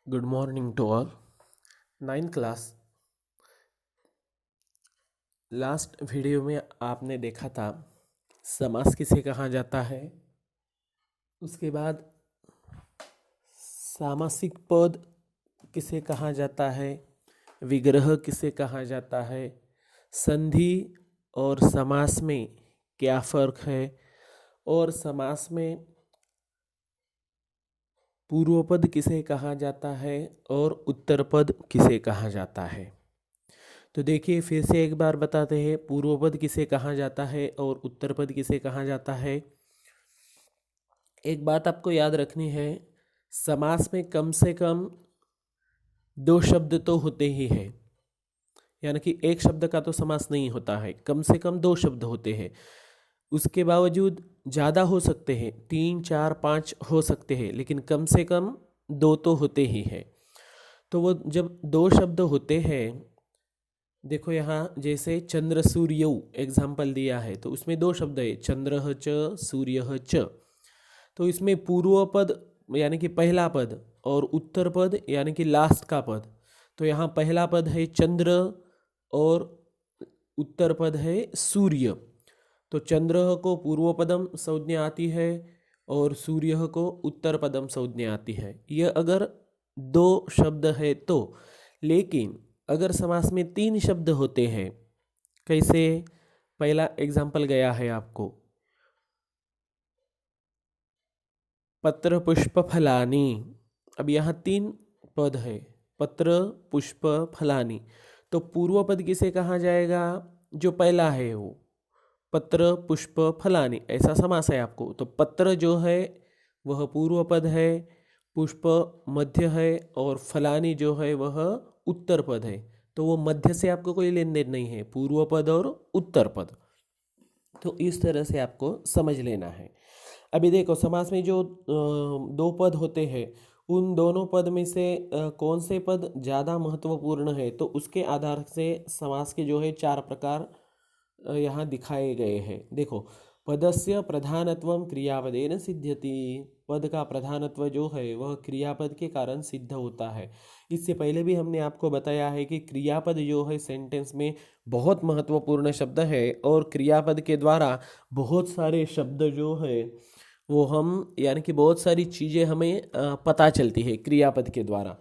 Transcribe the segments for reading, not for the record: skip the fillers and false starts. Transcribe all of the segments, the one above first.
Good morning to all. 9th class. Last video में आपने देखा था समास किसे कहा जाता है, उसके बाद सामासिक पद किसे कहा जाता है, विग्रह किसे कहा जाता है, संधि और समास में क्या फ़र्क है, और समास में पूर्व पद किसे कहा जाता है और उत्तर पद किसे कहा जाता है। तो देखिए फिर से एक बार बताते हैं, पूर्व पद किसे कहा जाता है और उत्तर पद किसे कहा जाता है। एक बात आपको याद रखनी है, समास में कम से कम दो शब्द तो होते ही हैं, यानी कि एक शब्द का तो समास नहीं होता है, कम से कम दो शब्द होते हैं। उसके बावजूद ज़्यादा हो सकते हैं, 3 4 5 हो सकते हैं, लेकिन कम से कम दो तो होते ही हैं। तो वो जब दो शब्द होते हैं, देखो यहाँ जैसे चंद्र सूर्य एग्जाम्पल दिया है, तो उसमें दो शब्द है, चंद्र च सूर्य च। तो इसमें पूर्व पद यानी कि पहला पद और उत्तर पद यानी कि लास्ट का पद। तो यहाँ पहला पद है चंद्र और उत्तर पद है सूर्य। तो चंद्र को पूर्व पदम संज्ञा आती है और सूर्य को उत्तर पदम संज्ञा आती है, यह अगर दो शब्द है तो। लेकिन अगर समास में तीन शब्द होते हैं, कैसे, पहला एग्जाम्पल गया है आपको, पत्र पुष्प फलानी। अब यहाँ तीन पद है, पत्र पुष्प फलानी। तो पूर्व पद किसे कहा जाएगा, जो पहला है वो, पत्र पुष्प फलानी, ऐसा समास है आपको। तो पत्र जो है वह पूर्व पद है, पुष्प मध्य है और फलानी जो है वह उत्तर पद है। तो वो मध्य से आपको कोई लेन देन नहीं है, पूर्व पद और उत्तर पद। तो इस तरह से आपको समझ लेना है। अभी देखो समास में जो दो पद होते हैं, उन दोनों पद में से कौन से पद ज़्यादा महत्वपूर्ण है, तो उसके आधार से समास के जो है चार प्रकार यहाँ दिखाए गए हैं। देखो, पदस्य प्रधानत्वम क्रियापदेन सिद्ध्यति। पद का प्रधानत्व जो है वह क्रियापद के कारण सिद्ध होता है। इससे पहले भी हमने आपको बताया है कि क्रियापद जो है सेंटेंस में बहुत महत्वपूर्ण शब्द है, और क्रियापद के द्वारा बहुत सारे शब्द जो है वो हम, यानी कि बहुत सारी चीज़ें हमें पता चलती है क्रियापद के द्वारा।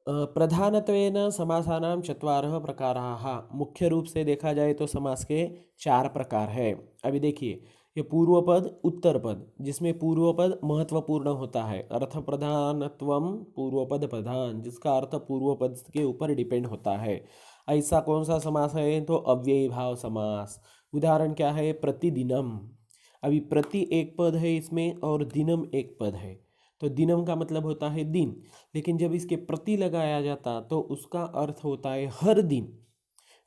प्रधानत्वेन समासानां चत्वारः प्रकाराः। मुख्य रूप से देखा जाए तो समास के चार प्रकार है। अभी देखिए, ये पूर्व पद उत्तर पद, जिसमें पूर्व पद महत्वपूर्ण होता है, अर्थ प्रधानत्वम पूर्व पद प्रधान, जिसका अर्थ पूर्व पद के ऊपर डिपेंड होता है। ऐसा कौन सा समास है, तो अव्ययी भाव समास। उदाहरण क्या है, प्रतिदिनम। अभी प्रति एक पद है इसमें और दिनम एक पद है। तो दिनम का मतलब होता है दिन, लेकिन जब इसके प्रति लगाया जाता तो उसका अर्थ होता है हर दिन।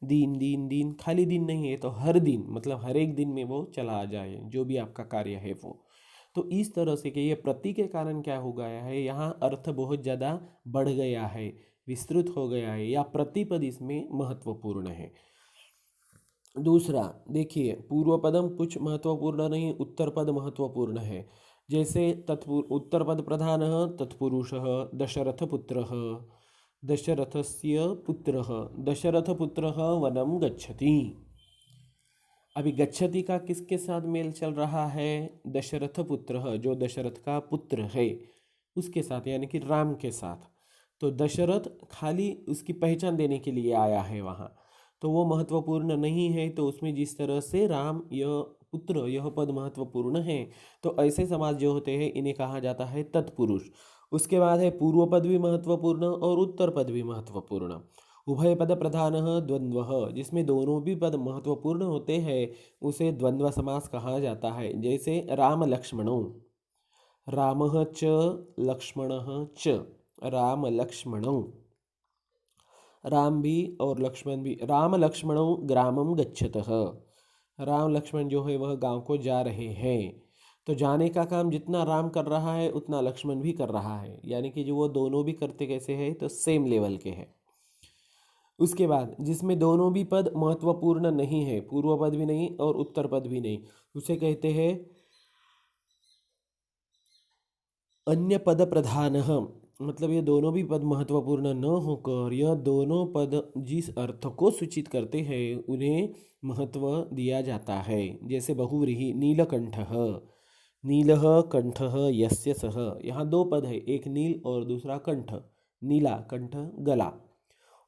दिन दिन दिन, खाली दिन नहीं है, तो हर दिन मतलब हर एक दिन में वो चला आ जाए, जो भी आपका कार्य है वो। तो इस तरह से कि ये प्रति के कारण क्या हो गया है, यहाँ अर्थ बहुत ज़्यादा बढ़ गया है, विस्तृत हो गया है, या प्रतिपद इसमें महत्वपूर्ण है। दूसरा देखिए, पूर्व पदम कुछ महत्वपूर्ण नहीं, उत्तर पद महत्वपूर्ण है। जैसे उत्तर पद प्रधान तत्पुरुष दशरथपुत्र, दशरथस्य पुत्र, दशरथपुत्र वनम गच्छति। अभी गच्छति का किसके साथ मेल चल रहा है, दशरथपुत्र जो दशरथ का पुत्र है उसके साथ, यानी कि राम के साथ। तो दशरथ खाली उसकी पहचान देने के लिए आया है वहाँ, तो वो महत्वपूर्ण नहीं है। तो उसमें जिस तरह से राम यह पुत्र यह पद महत्वपूर्ण है, तो ऐसे समास जो होते हैं इन्हें कहा जाता है तत्पुरुष। उसके बाद है पूर्व पद भी महत्वपूर्ण और उत्तर पद भी महत्वपूर्ण। उभय पद प्रधान द्वंद्व, जिसमें दोनों भी पद महत्वपूर्ण होते हैं उसे द्वंद्व समास कहा जाता है। जैसे राम लक्ष्मणौ, रामः च लक्ष्मणः च, राम लक्ष्मणौ, राम भी और लक्ष्मण भी, राम लक्ष्मणौ ग्रामम गच्छतः। राम लक्ष्मण जो है वह गांव को जा रहे हैं। तो जाने का काम जितना राम कर रहा है उतना लक्ष्मण भी कर रहा है, यानी कि जो वो दोनों भी करते कैसे हैं, तो सेम लेवल के हैं। उसके बाद जिसमें दोनों भी पद महत्वपूर्ण नहीं है, पूर्व पद भी नहीं और उत्तर पद भी नहीं, उसे कहते हैं अन्य पद प्रधान। मतलब ये दोनों भी पद महत्वपूर्ण न होकर यह दोनों पद जिस अर्थ को सूचित करते हैं उन्हें महत्व दिया जाता है। जैसे बहुव्रीहि नीलकंठः, नीलः कंठः यस्य सः, यहाँ दो पद है, एक नील और दूसरा कंठ। नीला कंठ गला,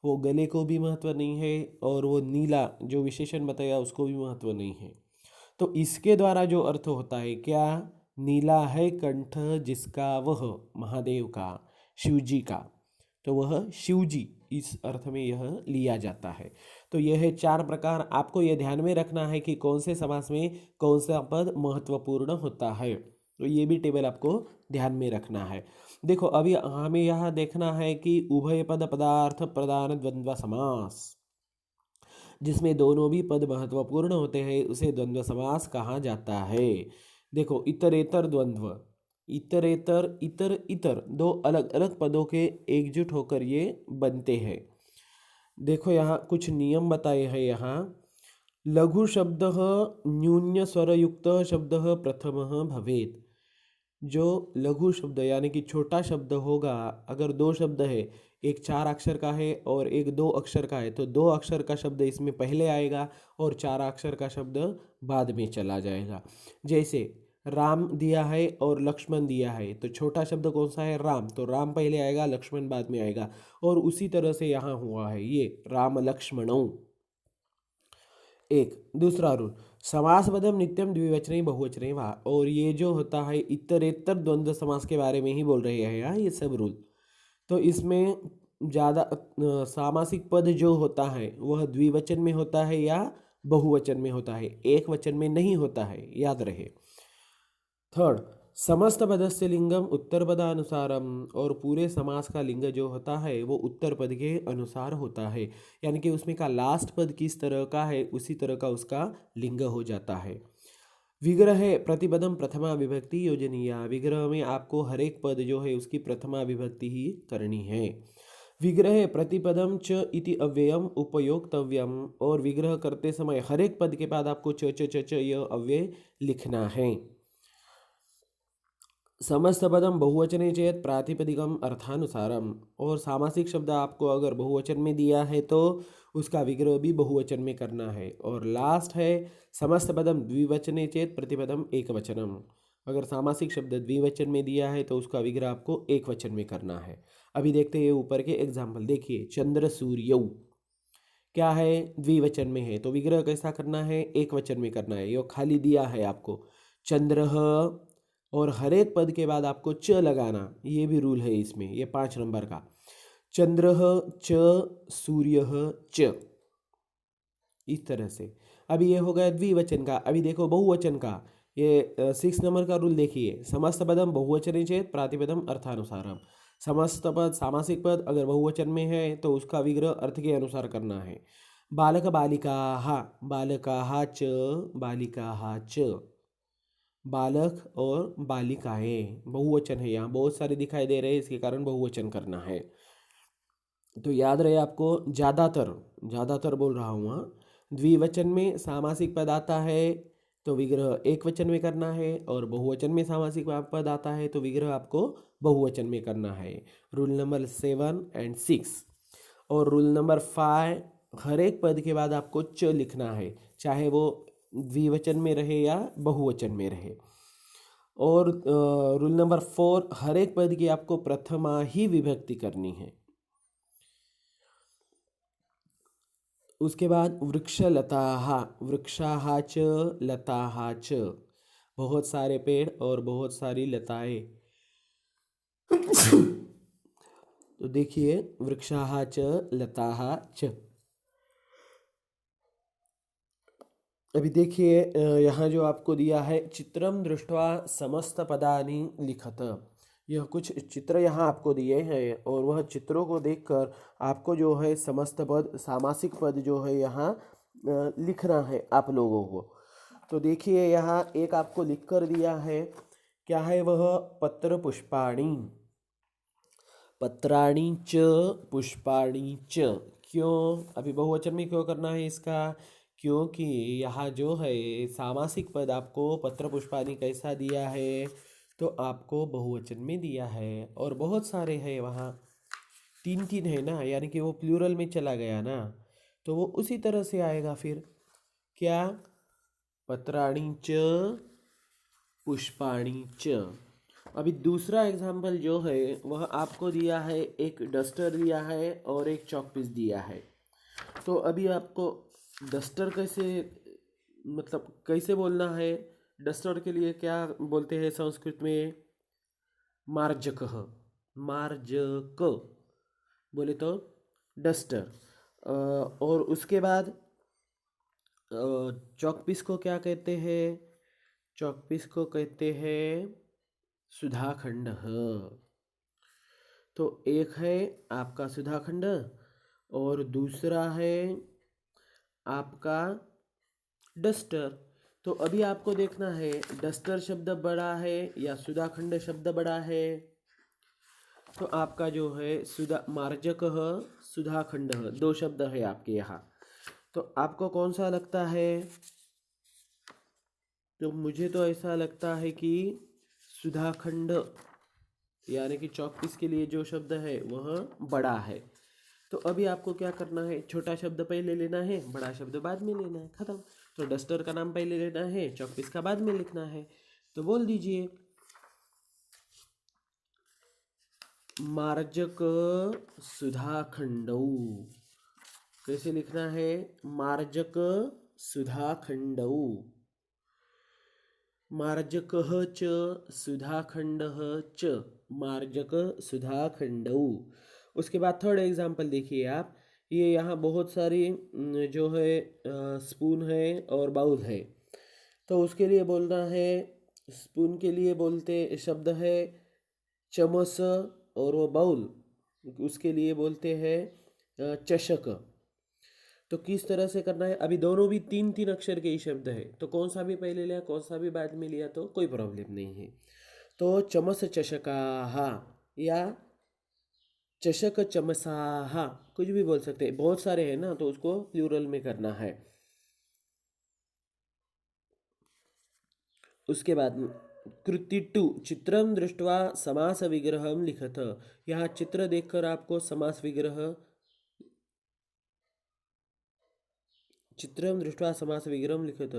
वो गले को भी महत्व नहीं है और वो नीला जो विशेषण बताया उसको भी महत्व नहीं है। तो इसके द्वारा जो अर्थ होता है क्या, नीला है कंठ जिसका वह महादेव का, शिवजी का, तो वह शिवजी, इस अर्थ में यह लिया जाता है। तो यह है चार प्रकार। आपको यह ध्यान में रखना है कि कौन से समास में कौन सा पद महत्वपूर्ण होता है, तो ये भी टेबल आपको ध्यान में रखना है। देखो अभी हमें यहाँ देखना है कि उभय पद पदार्थ प्रधान द्वंद्व समास, जिसमें दोनों भी पद महत्वपूर्ण होते हैं उसे द्वंद्व समास कहा जाता है। देखो इतरेतर द्वंद्व, इतरेतर इतर इतर दो अलग अलग पदों के एकजुट होकर ये बनते हैं। देखो यहाँ कुछ नियम बताए हैं। यहाँ लघु शब्द न्यून्य स्वरयुक्त शब्द प्रथम भवेत्। जो लघु शब्द यानी कि छोटा शब्द होगा, अगर दो शब्द है, एक 4 अक्षर का है और एक 2 अक्षर का है, तो 2 अक्षर का शब्द इसमें पहले आएगा और 4 अक्षर का शब्द बाद में चला जाएगा। जैसे राम दिया है और लक्ष्मण दिया है, तो छोटा शब्द कौन सा है, राम, तो राम पहले आएगा लक्ष्मण बाद में आएगा। और उसी तरह से यहाँ हुआ है ये राम लक्ष्मणौ। एक दूसरा रूल, समास पदम नित्यम द्विवचने बहुवचने वा, और ये जो होता है इतरेतर द्वंद्व समास के बारे में ही बोल रहे हैं यहाँ ये सब रूल। तो इसमें ज़्यादा सामासिक पद जो होता है वह द्विवचन में होता है या बहुवचन में होता है, एक वचन में नहीं होता है, याद रहे। थर्ड, समस्त पदस्य लिंगम उत्तर पदानुसारम, और पूरे समास का लिंग जो होता है वो उत्तर पद के अनुसार होता है, यानी कि उसमें का लास्ट पद किस तरह का है उसी तरह का उसका लिंग हो जाता है। विग्रह प्रतिपदम प्रथमा विभक्ति योजनीय, विग्रह में आपको हर एक पद जो है उसकी प्रथमा विभक्ति ही करनी है। विग्रह प्रतिपदम च इति अव्ययम उपयोक्तव्यम, और विग्रह करते समय हर एक पद के बाद आपको च च च च यह अव्यय लिखना है। समस्त पदम बहुवचने चेत प्रातिपदिकम अर्थानुसारम, और सामासिक शब्द आपको अगर बहुवचन में दिया है तो उसका विग्रह भी बहुवचन में करना है। और लास्ट है समस्त पदम द्विवचने चेत प्रतिपदम एक वचनम, अगर सामासिक शब्द द्विवचन में दिया है तो उसका विग्रह आपको एक वचन में करना है। अभी देखते हैं ऊपर के एग्जाम्पल। देखिए चंद्र सूर्यौ क्या है, द्विवचन में है, तो विग्रह कैसा करना है, एक वचन में करना है। ये खाली दिया है आपको चंद्र, और हर एक पद के बाद आपको च लगाना, ये भी रूल है इसमें, ये 5 नंबर का। चंद्र च सूर्य च, इस तरह से। अभी ये हो गया द्विवचन का। अभी देखो बहुवचन का, ये 6 नंबर का रूल देखिए, समस्त पदम बहुवचने चेत प्रातिपदम अर्थानुसारम, समस्त पद सामासिक पद अगर बहुवचन में है तो उसका विग्रह अर्थ के अनुसार करना है। बालक बालिकाः, बालकाः च बालिकाः च, बालक और बालिकाएं बहुवचन है, यहाँ बहुत सारे दिखाई दे रहे हैं इसके कारण बहुवचन करना है। तो याद रहे आपको, ज़्यादातर ज़्यादातर बोल रहा हूँ, हाँ, द्विवचन में सामासिक पद आता है तो विग्रह एक वचन में करना है, और बहुवचन में सामासिक पद आता है तो विग्रह आपको बहुवचन में करना है। Rule number 7 and 6। और रूल नंबर 5, हर एक पद के बाद आपको च लिखना है, चाहे वो द्विवचन में रहे या बहुवचन में रहे। और रूल नंबर 4, हर एक पद की आपको प्रथमा ही विभक्ति करनी है। उसके बाद वृक्षलताः, वृक्षाः च लताः च, बहुत सारे पेड़ और बहुत सारी लताएं। तो देखिए वृक्षाः च लताः च। अभी देखिए यहाँ जो आपको दिया है, चित्रम दृष्ट्वा समस्त पदानि लिखत, यह कुछ चित्र यहाँ आपको दिए हैं और वह चित्रों को देखकर आपको जो है समस्त पद सामासिक पद जो है यहाँ लिखना है आप लोगों को। तो देखिए यहाँ एक आपको लिख कर दिया है, क्या है वह, पत्र पुष्पाणि, पत्राणि च पुष्पाणि च। क्यों, अभी बहुवचन में क्यों करना है इसका, क्योंकि यहाँ जो है सामासिक पद आपको पत्र पुष्पाणि कैसा दिया है, तो आपको बहुवचन में दिया है और बहुत सारे हैं वहाँ, 3 3 है ना, यानी कि वो प्लूरल में चला गया ना, तो वो उसी तरह से आएगा फिर। क्या? पत्राणि च पुष्पाणि च। अभी दूसरा एग्जाम्पल जो है वह आपको दिया है, एक डस्टर दिया है और एक चॉकपीस दिया है। तो अभी आपको डस्टर कैसे, मतलब कैसे बोलना है? डस्टर के लिए क्या बोलते हैं संस्कृत में? मार्जकः, मार्जक बोले तो डस्टर। और उसके बाद चॉकपीस को क्या कहते हैं? चॉकपीस को कहते हैं सुधाखंड। तो एक है आपका सुधाखंड और दूसरा है आपका डस्टर। तो अभी आपको देखना है डस्टर शब्द बड़ा है या सुधाखंड शब्द बड़ा है। तो आपका जो है सुधा मार्जक सुधाखंड, 2 शब्द है आपके यहाँ। तो आपको कौन सा लगता है? तो मुझे तो ऐसा लगता है कि सुधाखंड यानी कि चॉकपीस के लिए जो शब्द है वह बड़ा है। तो अभी आपको क्या करना है? छोटा शब्द पहले लेना है, बड़ा शब्द बाद में लेना है, खत्म। तो डस्टर का नाम पहले लेना है, चॉकपीस का बाद में लिखना है। तो बोल दीजिए मार्जक सुधाखंडौ। कैसे लिखना है? मार्जक सुधाखंडौ। मार्जकः च सुधाखंडः च, मार्जक सुधाखंडौ। उसके बाद थर्ड एग्जाम्पल देखिए आप, ये यहाँ बहुत सारी जो है स्पून है और बाउल है। तो उसके लिए बोलना है, स्पून के लिए बोलते शब्द है चमच और वो बाउल उसके लिए बोलते हैं चषक। तो किस तरह से करना है? अभी दोनों भी 3 3 अक्षर के ही शब्द है, तो कौन सा भी पहले लिया कौन सा भी बाद में लिया तो कोई प्रॉब्लम नहीं है। तो चमस चषकाः या चषक चमसाः, कुछ भी बोल सकते हैं, बहुत सारे हैं ना, तो उसको प्लूरल में करना है। उसके बाद कृति 2, चित्रं दृष्ट्वा समास विग्रहं लिखत। यहाँ चित्र देखकर आपको समास विग्रह, चित्रं दृष्ट्वा समास विग्रहं लिखत,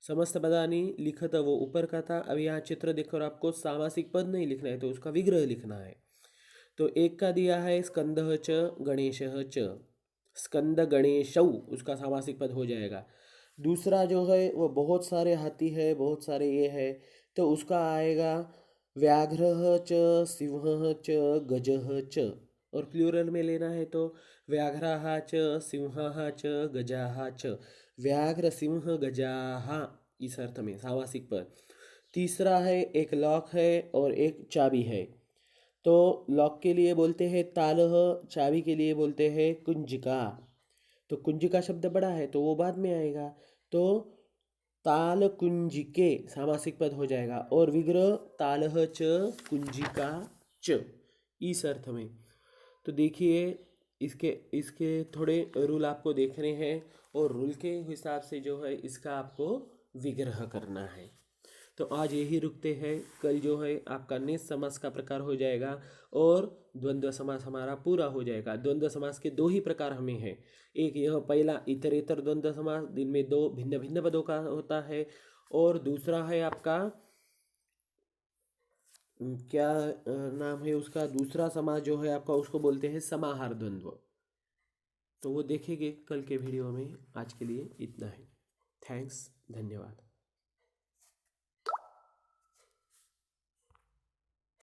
समस्त पदानि लिखत वो ऊपर का था। अब यहाँ चित्र देखकर आपको सामासिक पद नहीं लिखना है, तो उसका विग्रह लिखना है। तो एक का दिया है स्कंदः च गणेशः च, स्कंद गणेशौ उसका सामासिक पद हो जाएगा। दूसरा जो है वो बहुत सारे हाथी है, बहुत सारे ये है, तो उसका आएगा व्याघ्रः च सिंहः च गजः च। और प्लूरल में लेना है तो व्याघ्राः च सिंहाः च गजाः च, व्याघ्र सिंह गजाः, इस अर्थ में सामासिक पद। तीसरा है एक लॉक है और एक चाबी है। तो लॉक के लिए बोलते हैं तालह, चाबी के लिए बोलते हैं कुंजिका। तो कुंजिका शब्द बड़ा है तो वो बाद में आएगा, तो ताल कुंजिके सामासिक पद हो जाएगा और विग्रह तालह च कुंजिका च, इस अर्थ में। तो देखिए इसके इसके थोड़े रूल आपको देखने हैं और रूल के हिसाब से जो है इसका आपको विग्रह करना है। तो आज यही रुकते हैं, कल जो है आपका निज समास का प्रकार हो जाएगा और द्वंद्व समास हमारा पूरा हो जाएगा। द्वंद्व समास के 2 ही प्रकार हमें हैं, एक यह पहला इतरेतर द्वंद्व समास, दिन में 2 भिन्न भिन्न पदों का होता है, और दूसरा है आपका क्या नाम है उसका, दूसरा समास जो है आपका उसको बोलते हैं समाहार द्वंद्व। तो वो देखेंगे कल के वीडियो में। आज के लिए इतना ही। थैंक्स, धन्यवाद।